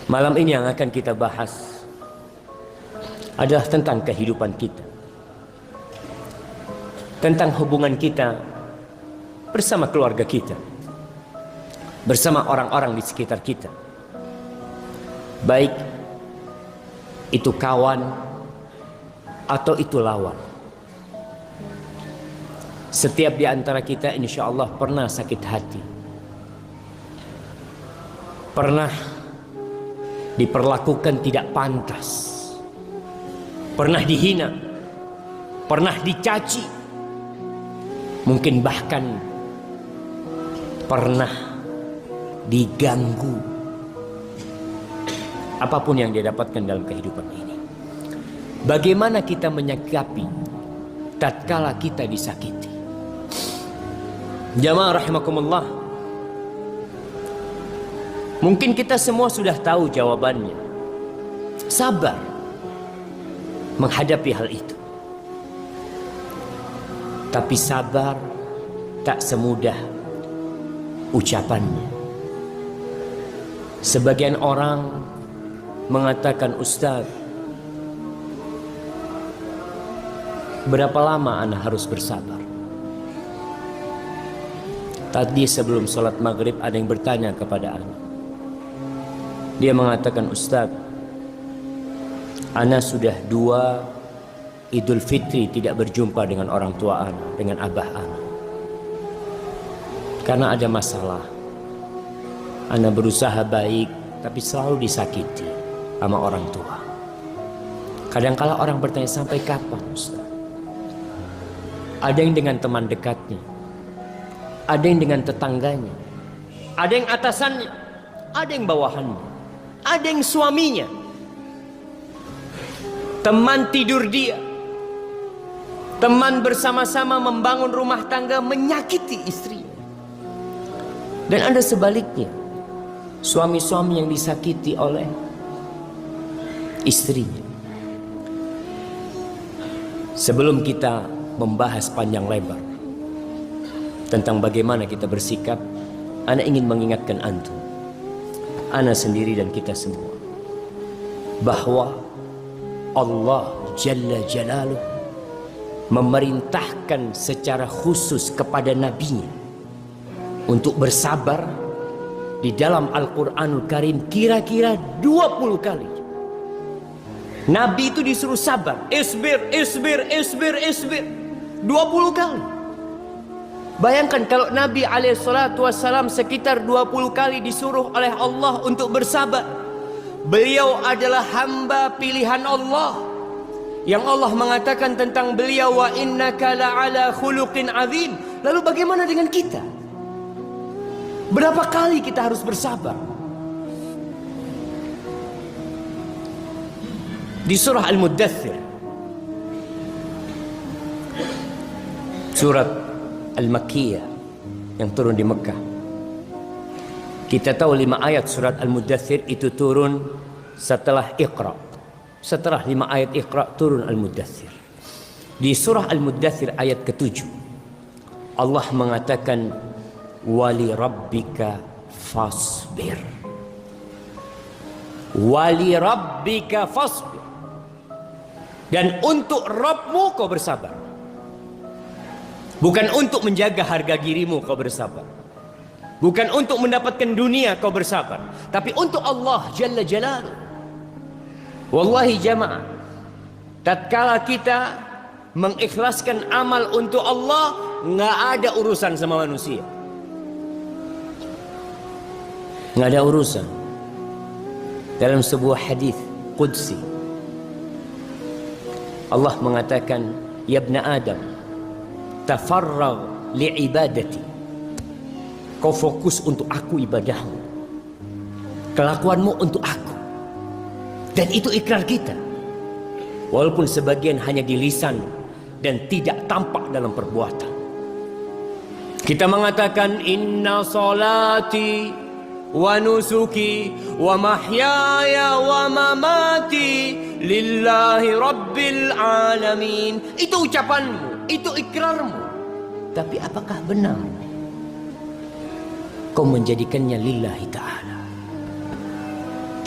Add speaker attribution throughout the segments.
Speaker 1: Malam ini yang akan kita bahas adalah tentang kehidupan kita, tentang hubungan kita bersama keluarga kita, bersama orang-orang di sekitar kita, baik itu kawan atau itu lawan. Setiap di antara kita insya Allah pernah sakit hati, pernah diperlakukan tidak pantas, pernah dihina, pernah dicaci, mungkin bahkan pernah diganggu. Apapun yang dia dapatkan dalam kehidupan ini, bagaimana kita menyikapi tatkala kita disakiti? Jamaah rahimakumullah, mungkin kita semua sudah tahu jawabannya. Sabar menghadapi hal itu. Tapi sabar tak semudah ucapannya. Sebagian orang mengatakan, "Ustaz, berapa lama ana harus bersabar?" Tadi sebelum sholat maghrib ada yang bertanya kepada ana. Dia mengatakan, "Ustaz, ana sudah 2 Idul Fitri tidak berjumpa dengan orang tua ana, dengan abah ana. Karena ada masalah. Ana berusaha baik, tapi selalu disakiti sama orang tua." Kadang-kala orang bertanya, "Sampai kapan, Ustaz?" Ada yang dengan teman dekatnya, ada yang dengan tetangganya, ada yang atasannya, ada yang bawahannya, ada yang suaminya. Teman tidur dia, teman bersama-sama membangun rumah tangga menyakiti istrinya. Dan ada sebaliknya, suami-suami yang disakiti oleh istrinya. Sebelum kita membahas panjang lebar tentang bagaimana kita bersikap, ana ingin mengingatkan antum, ana sendiri dan kita semua, bahwa Allah Jalla Jalaluh memerintahkan secara khusus kepada nabinya untuk bersabar di dalam Al-Quranul Karim kira-kira 20 kali. Nabi itu disuruh sabar, isbir, isbir, isbir, isbir, 20 kali. Bayangkan kalau Nabi SAW sekitar 20 kali disuruh oleh Allah untuk bersabar. Beliau adalah hamba pilihan Allah, yang Allah mengatakan tentang beliau, "Wa innaka la'ala khuluqin azim." Lalu bagaimana dengan kita? Berapa kali kita harus bersabar? Di surah Al-Muddathir, surat Al-Makkiyah yang turun di Mekah. Kita tahu 5 ayat surat Al-Muddathir itu turun setelah Iqra. Setelah 5 ayat Iqra turun Al-Muddathir. Di surah Al-Muddathir ayat ke-7 Allah mengatakan, "Wali rabbika fasbir." Wali rabbika fasbir. Dan untuk Rabbmu kau bersabar. Bukan untuk menjaga harga dirimu kau bersabar, bukan untuk mendapatkan dunia kau bersabar, tapi untuk Allah Jalla Jalaluh. Wallahi jamaah, tatkala kita mengikhlaskan amal untuk Allah, nggak ada urusan sama manusia, nggak ada urusan. Dalam sebuah hadis qudsi Allah mengatakan, "Ya ibna Adam, tafarrag li'ibadati." Kau fokus untuk aku ibadahmu, kelakuanmu untuk aku. Dan itu ikrar kita, walaupun sebagian hanya di lisan dan tidak tampak dalam perbuatan. Kita mengatakan, "Inna salati wa nusuki wa mahyaya wa mamati lillahi rabbil alamin." Itu ucapanmu, itu ikrarmu. Tapi apakah benar kau menjadikannya lillahi ta'ala?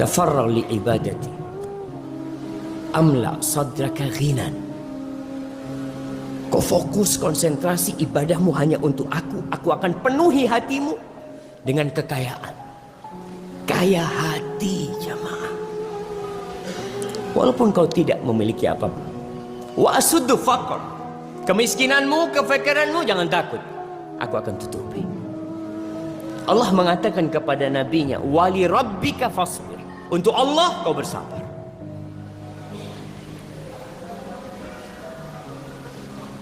Speaker 1: tafarragh li ibadati amla sadraka ghinan. Kau fokus konsentrasi ibadahmu hanya untuk aku akan penuhi hatimu dengan kekayaan. Kaya hati jamaah. Walaupun kau tidak memiliki apa-apa. Wa asuddu faqr. Kemiskinanmu, kefakiranmu jangan takut. Aku akan tutupi. Allah mengatakan kepada nabinya, wali rabbika fasbir. Untuk Allah kau bersabar.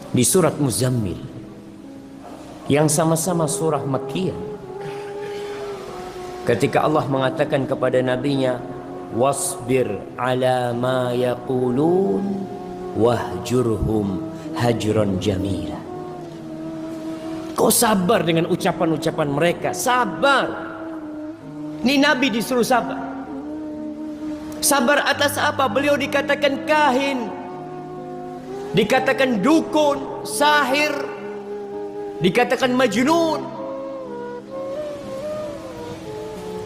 Speaker 1: Di surat Muzammil yang sama-sama surah Makkiyah, ketika Allah mengatakan kepada nabinya, wasbir ala ma yaqulun wahjurhum hajran jamila. Kau sabar dengan ucapan-ucapan mereka. Sabar. Ini Nabi disuruh sabar. Sabar atas apa? Beliau dikatakan kahin, dikatakan dukun, sahir, dikatakan majnun,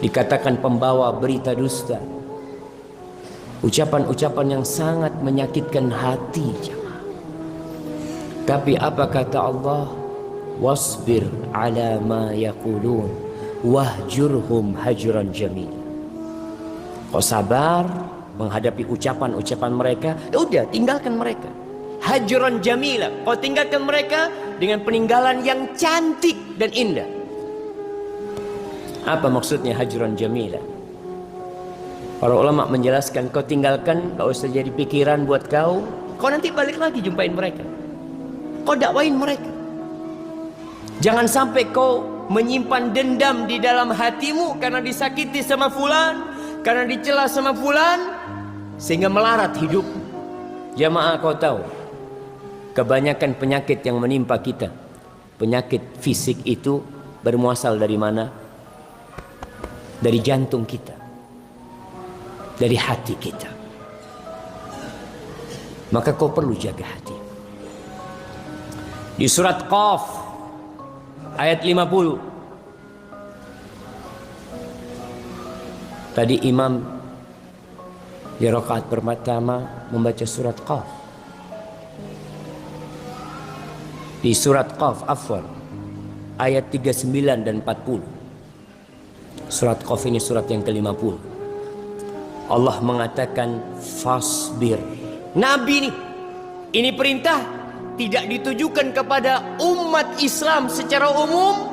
Speaker 1: dikatakan pembawa berita dusta. Ucapan-ucapan yang sangat menyakitkan hati jemaah. Tapi apa kata Allah? Wasbir ala ma yaqulun wahjurhum hajran jamil. Kau sabar menghadapi ucapan-ucapan mereka. Ya udah, tinggalkan mereka. Hajran jamila. Kau tinggalkan mereka dengan peninggalan yang cantik dan indah. Apa maksudnya hajran jamila? Para ulama menjelaskan, kau tinggalkan, gak usah jadi pikiran buat kau. Kau nanti balik lagi jumpain mereka. Kau dakwain mereka. Jangan sampai kau menyimpan dendam di dalam hatimu karena disakiti sama fulan, karena dicela sama fulan, sehingga melarat hidupmu. Jamaah, kau tahu, kebanyakan penyakit yang menimpa kita, penyakit fisik itu bermuasal dari mana? Dari jantung kita, dari hati kita. Maka kau perlu jaga hati. Di surat Qaf ayat 50, tadi imam di rakaat pertama membaca surat Qaf. Di surat Qaf, afwan, ayat 39 dan 40. Surat Qaf ini surat yang ke-50. Allah mengatakan fasbir. Nabi ini perintah tidak ditujukan kepada umat Islam secara umum,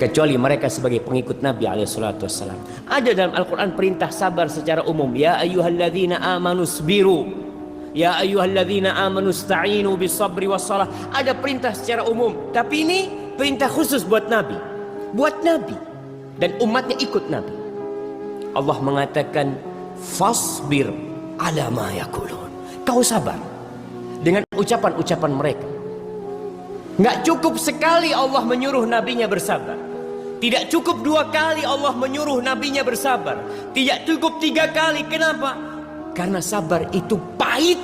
Speaker 1: kecuali mereka sebagai pengikut Nabi alaihissalam. Ada dalam Al-Quran perintah sabar secara umum. Ya ayyuhalladzina amanu sabiru, ya ayyuhalladzina amanu sta'inu bisabri wassalah. Ada perintah secara umum, tapi ini perintah khusus buat Nabi. Buat Nabi dan umatnya ikut Nabi. Allah mengatakan fasbir ala ma yaqulun. Kau sabar dengan ucapan-ucapan mereka. Nggak cukup sekali Allah menyuruh nabinya bersabar. Tidak cukup 2 kali Allah menyuruh nabinya bersabar. Tidak cukup 3 kali. Kenapa? Karena sabar itu pahit.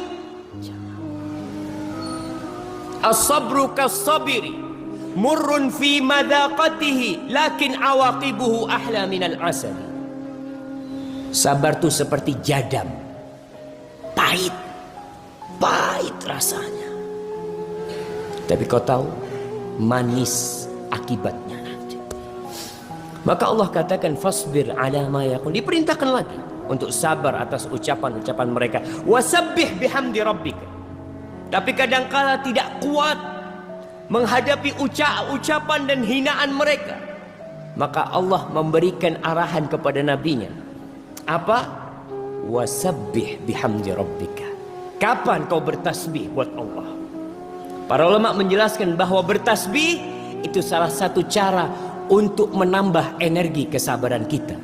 Speaker 1: As-sabru kas-sabiri murrun fi madaqatihi lakin awaqibuhu ahla minal asali. Sabar itu seperti jadam, pahit, pahit rasanya. Tapi kau tahu manis akibatnya nanti. Maka Allah katakan fasbir ala ma yaqul. Diperintahkan lagi untuk sabar atas ucapan-ucapan mereka. Wasabbih bihamdi rabbika. Tapi kadangkala tidak kuat menghadapi ucapan dan hinaan mereka. Maka Allah memberikan arahan kepada nabinya. Apa? Wasabbih bihamdi rabbika. Kapan kau bertasbih buat Allah? Para ulama menjelaskan bahwa bertasbih itu salah satu cara untuk menambah energi kesabaran kita.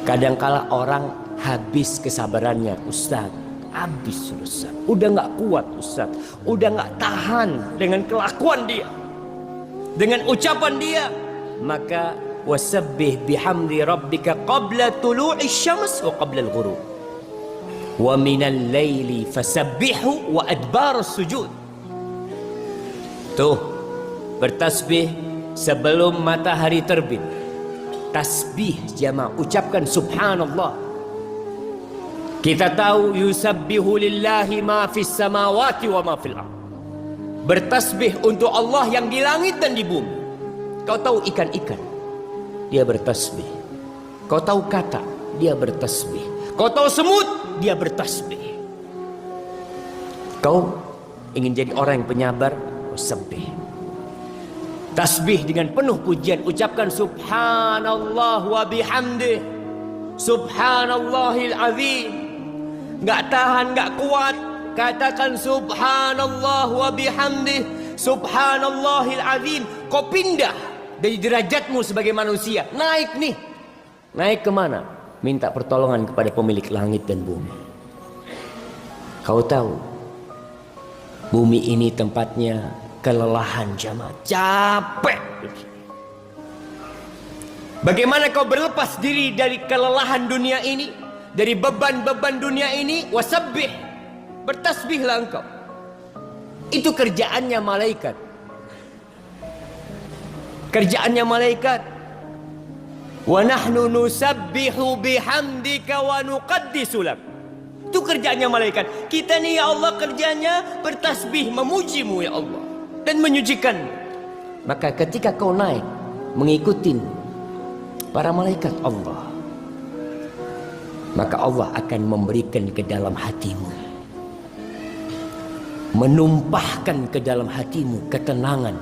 Speaker 1: Kadangkala orang habis kesabarannya, Ustaz. Habis Ustaz. Udah gak kuat Ustaz. Udah gak tahan dengan kelakuan dia, dengan ucapan dia. Maka wasabbih bihamdi rabbika qabla tulu'i syams wa qabla al-ghurub wa minal laili fasabbihu wa adbar sujud. Tuh, bertasbih sebelum matahari terbit Tasbih jamaah, ucapkan subhanallah. Kita tahu yusabbihu lillahi ma fis samawati wa ma fil ardh. Bertasbih untuk Allah yang di langit dan di bumi. Kau tahu ikan-ikan, dia bertasbih. Kau tahu katak, dia bertasbih. Kau tahu semut, dia bertasbih. Kau ingin jadi orang yang penyabar, tasbih. Tasbih dengan penuh pujian, ucapkan subhanallah wa bihamdih, subhanallahil azim. Gak tahan, gak kuat, katakan subhanallah wa bihamdih, subhanallahil azim. Kau pindah dari derajatmu sebagai manusia, naik nih. Naik kemana? Minta pertolongan kepada pemilik langit dan bumi. Kau tahu, bumi ini tempatnya kelelahan jamaah, capek. Bagaimana kau berlepas diri dari kelelahan dunia ini, dari beban-beban dunia ini? Wasabbih, bertasbihlah engkau. Itu kerjaannya malaikat. Kerjaannya malaikat. Wa nahnu nusabbihu bihamdika wa nuqaddisu lak. Itu kerjaannya malaikat. Kita nih ya Allah kerjanya bertasbih, memujimu ya Allah, dan menyucikan. Maka ketika kau naik mengikuti para malaikat Allah, maka Allah akan memberikan ke dalam hatimu, menumpahkan ke dalam hatimu ketenangan.